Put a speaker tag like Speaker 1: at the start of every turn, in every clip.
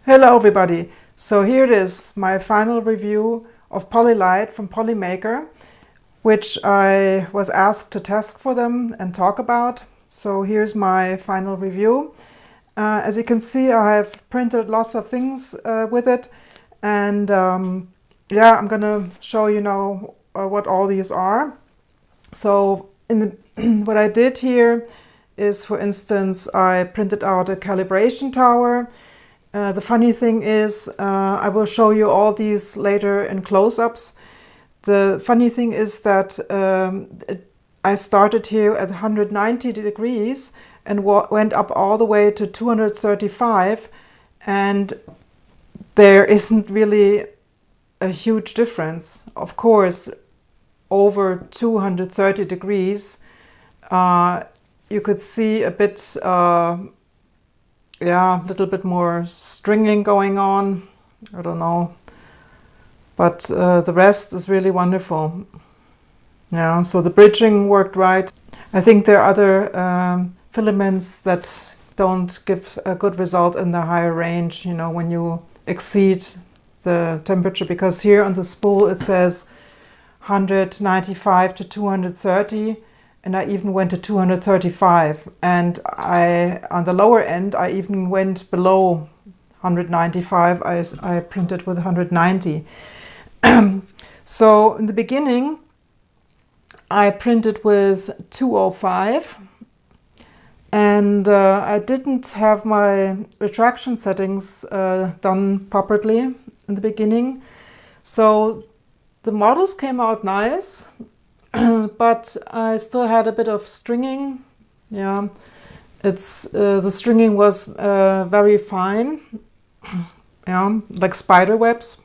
Speaker 1: Hello everybody! So here it is, my final review of PolyLite from Polymaker, which I was asked to test for them and talk about. So here's my final review. As you can see, I have printed lots of things with it, and yeah, I'm gonna show you now what all these are. So what I did here is, for instance, I printed out a calibration tower. The funny thing is, I will show you all these later in close-ups. The funny thing is that I started here at 190 degrees and went up all the way to 235, and there isn't really a huge difference. Of course, over 230 degrees, you could see a bit yeah, a little bit more stringing going on. I don't know. But the rest is really wonderful. Yeah, so the bridging worked right. I think there are other filaments that don't give a good result in the higher range, you know, when you exceed the temperature, because here on the spool it says 195 to 230. And I even went to 235, and on the lower end, I even went below 195. I printed with 190. So in the beginning, I printed with 205, and I didn't have my retraction settings done properly in the beginning. So the models came out nice. But I still had a bit of stringing. Yeah, the stringing was very fine. Yeah, like spider webs.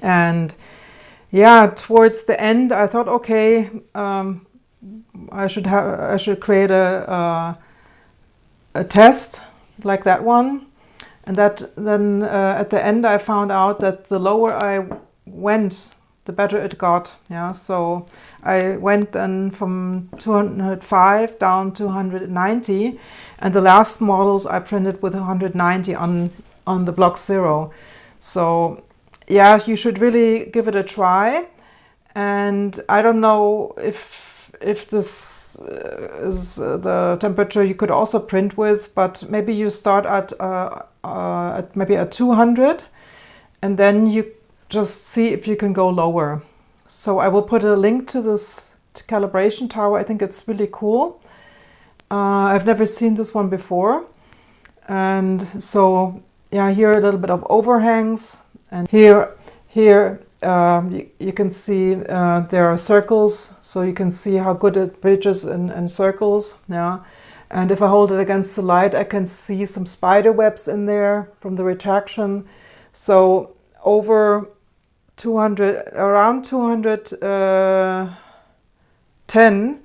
Speaker 1: And yeah, towards the end, I thought, okay, I should create a test like that one, and then at the end I found out that the lower I went, the better it got. Yeah, so I went then from 205 down to 190, and the last models I printed with 190 on the block 0. So yeah, you should really give it a try. And I don't know if this is the temperature you could also print with, but maybe you start at maybe at 200, and then you just see if you can go lower. So I will put a link to this calibration tower. I think it's really cool. I've never seen this one before. And so yeah, here a little bit of overhangs, and here you can see there are circles, so you can see how good it bridges in circles. Yeah, and if I hold it against the light, I can see some spider webs in there from the retraction. So over 200, around 210,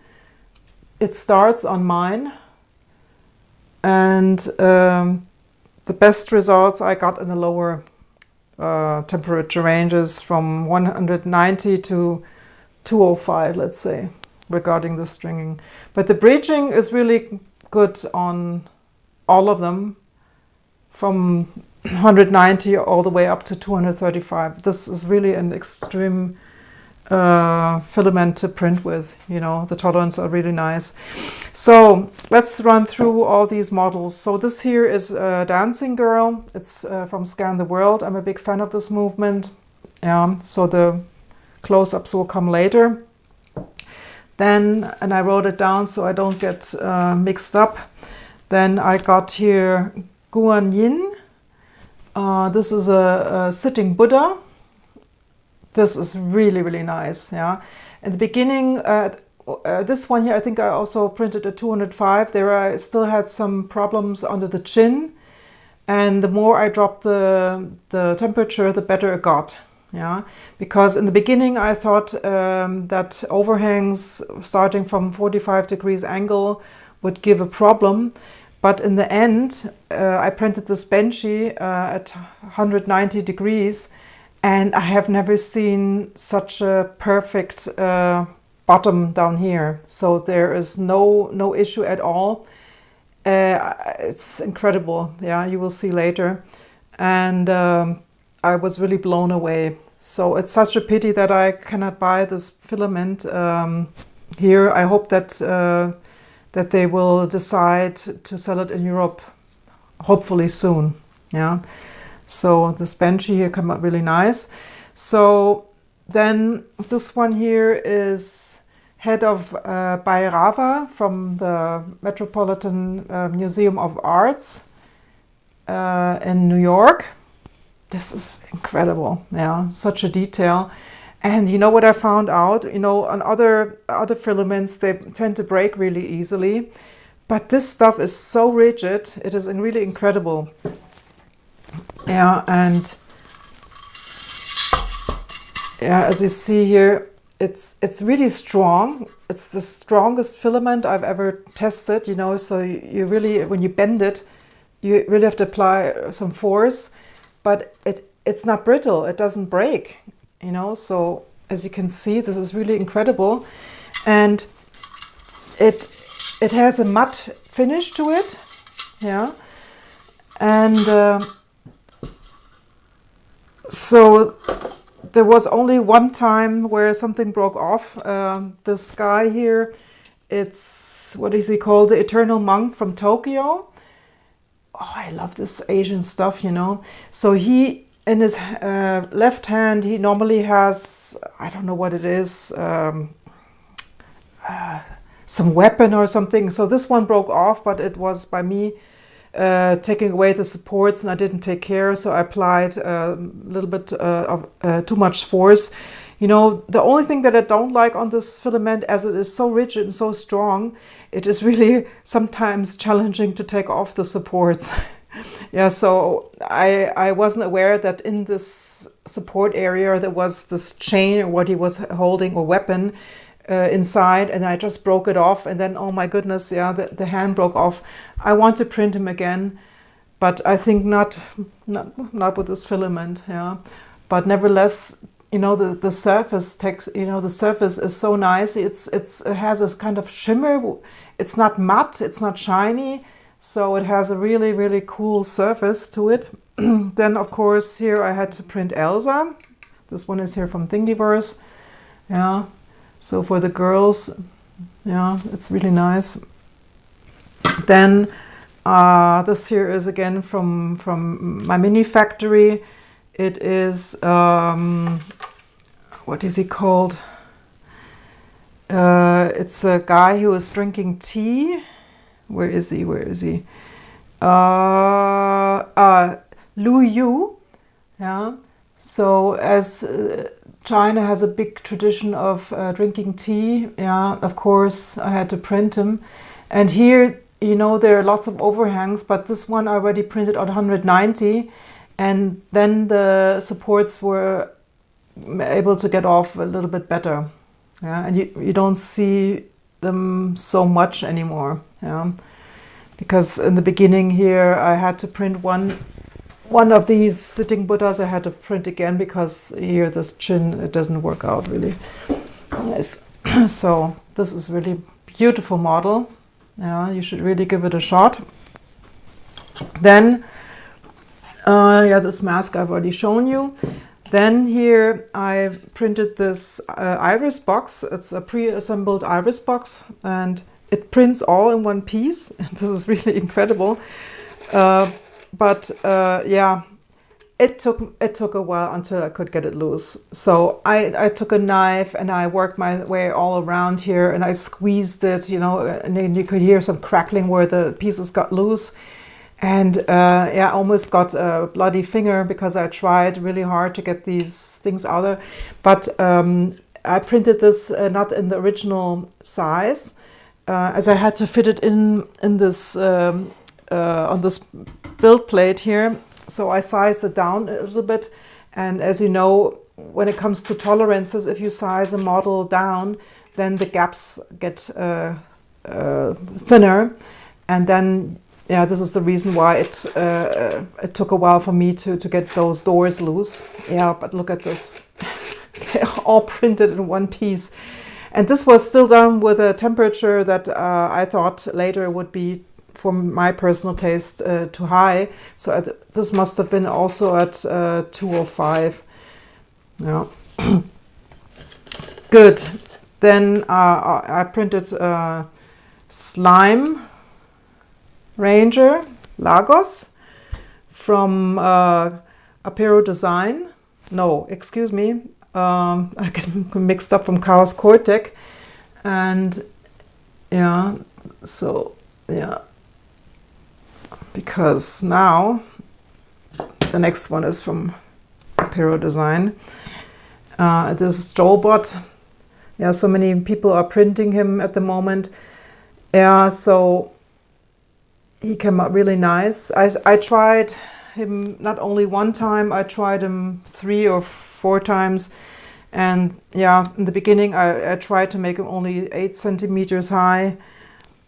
Speaker 1: it starts on mine, and the best results I got in the lower temperature ranges from 190 to 205, let's say, regarding the stringing. But the bridging is really good on all of them, from 190 all the way up to 235. This is really an extreme filament to print with. You know, the tolerances are really nice. So let's run through all these models. So this here is a dancing girl. It's from Scan the World. I'm a big fan of this movement. Yeah, so the close-ups will come later. Then, and I wrote it down so I don't get mixed up. Then I got here Guan Yu. This is a sitting Buddha. This is really, really nice. Yeah. In the beginning, this one here, I think I also printed at 205. There I still had some problems under the chin. And the more I dropped the temperature, the better it got. Yeah. Because in the beginning, I thought that overhangs starting from 45 degrees angle would give a problem. But in the end, I printed this Banshee at 190 degrees, and I have never seen such a perfect bottom down here. So there is no issue at all. It's incredible. Yeah, you will see later. and I was really blown away. So it's such a pity that I cannot buy this filament here. I hope that that they will decide to sell it in Europe, hopefully soon. Yeah. So this benchy here came out really nice. So then this one here is head of Bhairava from the Metropolitan Museum of Arts in New York. This is incredible. Yeah, such a detail. And you know what I found out? You know, on other filaments, they tend to break really easily. But this stuff is so rigid. It is really incredible. Yeah, and yeah, as you see here, it's really strong. It's the strongest filament I've ever tested, you know, so you really, when you bend it, you really have to apply some force, but it's not brittle, it doesn't break, you know, so as you can see, this is really incredible. And it has a matte finish to it, yeah, and so there was only one time where something broke off. This guy here, it's, what is he called? The Eternal Monk from Tokyo. Oh, I love this Asian stuff, you know. So he, in his left hand, he normally has, I don't know what it is, some weapon or something. So this one broke off, but it was by me taking away the supports, and I didn't take care, so I applied a little bit of too much force. You know, the only thing that I don't like on this filament, as it is so rigid and so strong, it is really sometimes challenging to take off the supports. Yeah, so I wasn't aware that in this support area there was this chain, or what he was holding, or weapon inside, and I just broke it off, and then, oh my goodness, yeah, the hand broke off. I want to print him again, but I think not with this filament, yeah. But nevertheless, you know, the surface text, you know, the surface is so nice. It has a kind of shimmer. It's not matte, it's not shiny, so it has a really, really cool surface to it. Then, of course, here I had to print Elsa. This one is here from Thingiverse, yeah. So for the girls, yeah, it's really nice. Then this here is again from my mini factory. It is, what is he called? It's a guy who is drinking tea. Where is he? Where is he? Lu Yu. Yeah. So as China has a big tradition of drinking tea, yeah, of course I had to print him. And here, you know, there are lots of overhangs, but this one I already printed on 190, and then the supports were able to get off a little bit better. Yeah, and you don't see them so much anymore, yeah, because in the beginning here I had to print one of these sitting Buddhas. I had to print again because here this chin, it doesn't work out really nice. So this is really beautiful model. Yeah, you should really give it a shot. Then, yeah, this mask I've already shown you. Then here I printed this iris box. It's a pre-assembled iris box, and it prints all in one piece. This is really incredible. But yeah, it took a while until I could get it loose. So I took a knife and I worked my way all around here, and I squeezed it, you know, and then you could hear some crackling where the pieces got loose. And yeah, I almost got a bloody finger because I tried really hard to get these things out of. But I printed this not in the original size, as I had to fit it in this on this build plate here. So I sized it down a little bit. And as you know, when it comes to tolerances, if you size a model down, then the gaps get thinner. And then, yeah, this is the reason why it took a while for me to get those doors loose. Yeah, but look at this. They're all printed in one piece. And this was still done with a temperature that I thought later would be for my personal taste, too high. So this must have been also at 205. Yeah. Good. Then I printed Slime Ranger Lagos from Apero Design. No, excuse me. I get mixed up from Chaos Cortec. And yeah, so yeah, because now the next one is from Apero Design. This is Joelbot. Yeah, so many people are printing him at the moment. Yeah, so he came out really nice. I tried him not only one time, I tried him 3 or 4 times. And yeah, in the beginning I tried to make him only 8 centimeters high.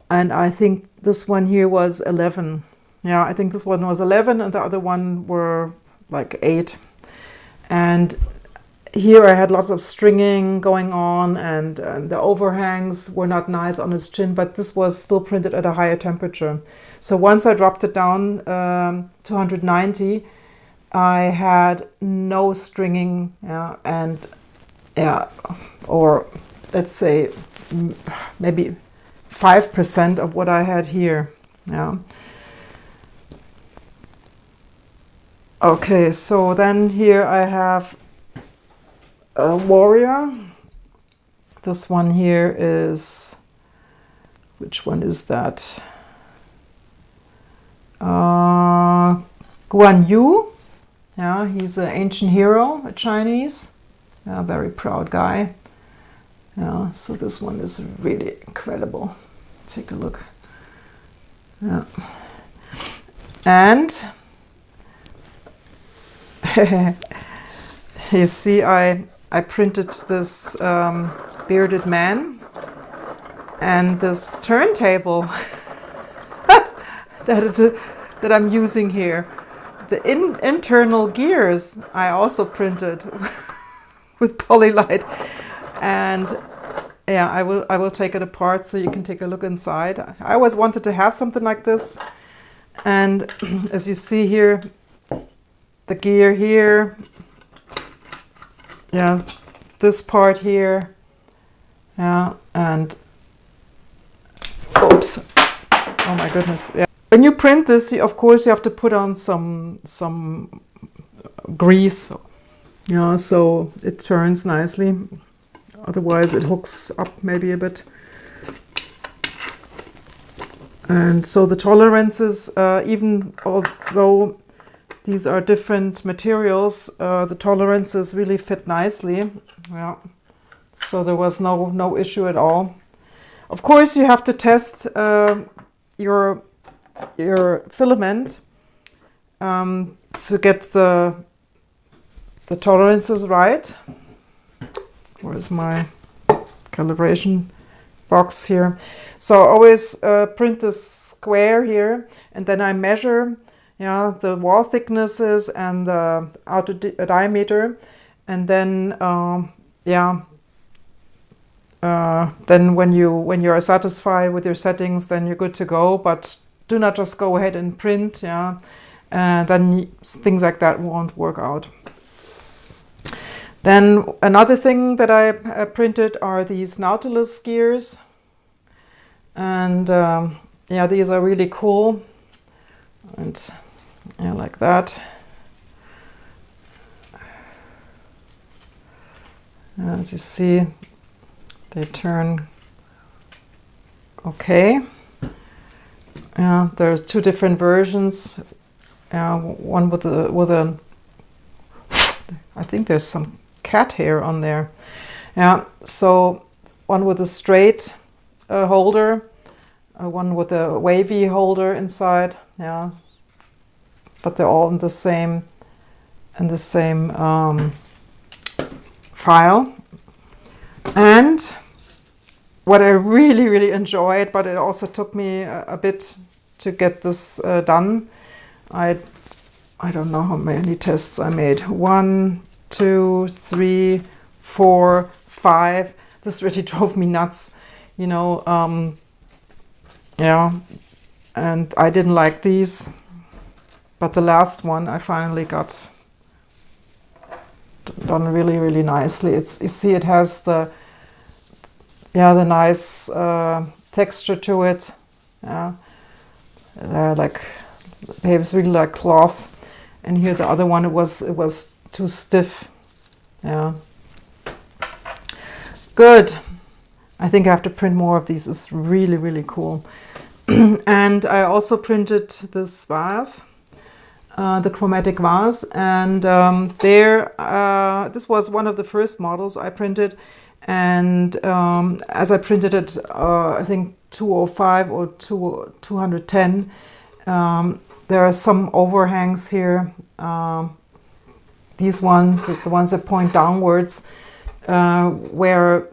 Speaker 1: And I think this one here was 11. Yeah, I think this one was 11 and the other one were like 8. And here I had lots of stringing going on, and the overhangs were not nice on his chin, but this was still printed at a higher temperature. So once I dropped it down to 190, I had no stringing, yeah, and yeah, or let's say maybe 5% of what I had here. Yeah. Okay, so then here I have a warrior. This one here is, which one is that? Guan Yu. Yeah, he's an ancient hero, a Chinese. Yeah, very proud guy. Yeah, so this one is really incredible. Take a look. Yeah. And you see, I printed this bearded man and this turntable that I'm using here. The internal gears I also printed with PolyLite, and yeah, I will take it apart so you can take a look inside. I always wanted to have something like this, and as you see here, the gear here, yeah, this part here, yeah, and oops, oh my goodness, yeah. When you print this, of course, you have to put on some grease, yeah, so it turns nicely. Otherwise, it hooks up maybe a bit. And so the tolerances, even although these are different materials, the tolerances really fit nicely. Yeah, so there was no issue at all. Of course, you have to test your filament to get the tolerances right. Where's my calibration box here? So I always print this square here, and then I measure, yeah, the wall thicknesses and the outer diameter, and then then when you are satisfied with your settings, then you're good to go. But do not just go ahead and print, yeah, then things like that won't work out. Then another thing that I printed are these Nautilus gears, and yeah, these are really cool, and yeah, like that. As you see, they turn okay. Yeah, there's 2 different versions. One with a I think there's some cat hair on there. Yeah, so one with a straight holder, one with a wavy holder inside. Yeah, but they're all in the same file. And what I really enjoyed, but it also took me a bit to get this done. I don't know how many tests I made. 1, 2, 3, 4, 5. This really drove me nuts. You know, yeah, and I didn't like these, but the last one I finally got done really, really nicely. You see, it has the nice texture to it. Yeah, like behaves really like cloth. And here the other one, it was too stiff. Yeah, good. I think I have to print more of these. It's really, really cool. And I also printed this vase, the chromatic vase, and this was one of the first models I printed. And as I printed it, I think 205 or 210, there are some overhangs here. These ones, the ones that point downwards, where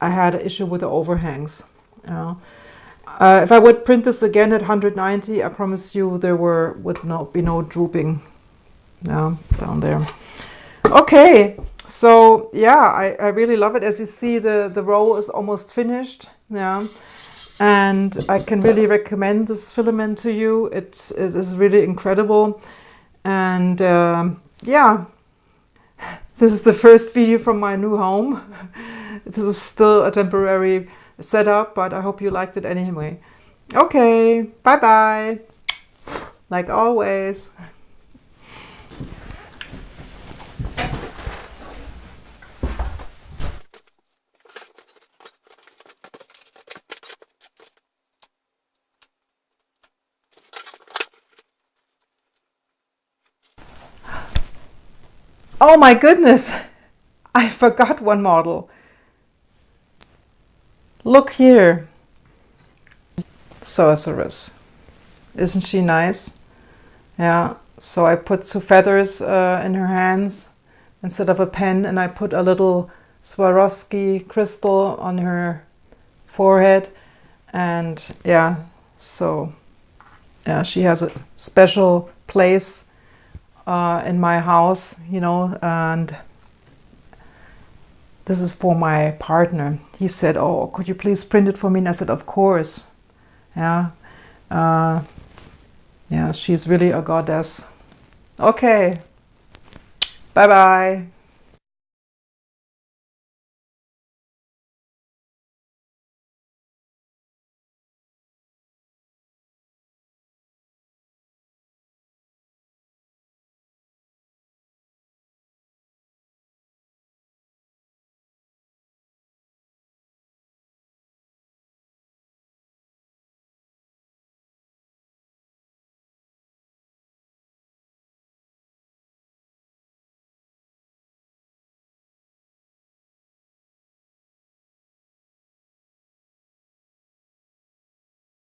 Speaker 1: I had an issue with the overhangs. If I would print this again at 190, I promise you there would not be no drooping down there. Okay, so yeah, I really love it. As you see, the row is almost finished. Yeah, and I can really recommend this filament to you. It is really incredible. And yeah, this is the first video from my new home. This is still a temporary setup, but I hope you liked it anyway. Okay, bye bye. Like always. Oh my goodness, I forgot one model. Look here. Sorceress. Isn't she nice? Yeah, so I put 2 feathers in her hands instead of a pen, and I put a little Swarovski crystal on her forehead. And yeah, so yeah, she has a special place in my house, you know, and this is for my partner. He said, oh, could you please print it for me? And I said, of course. Yeah. Yeah, she's really a goddess. Okay. Bye-bye.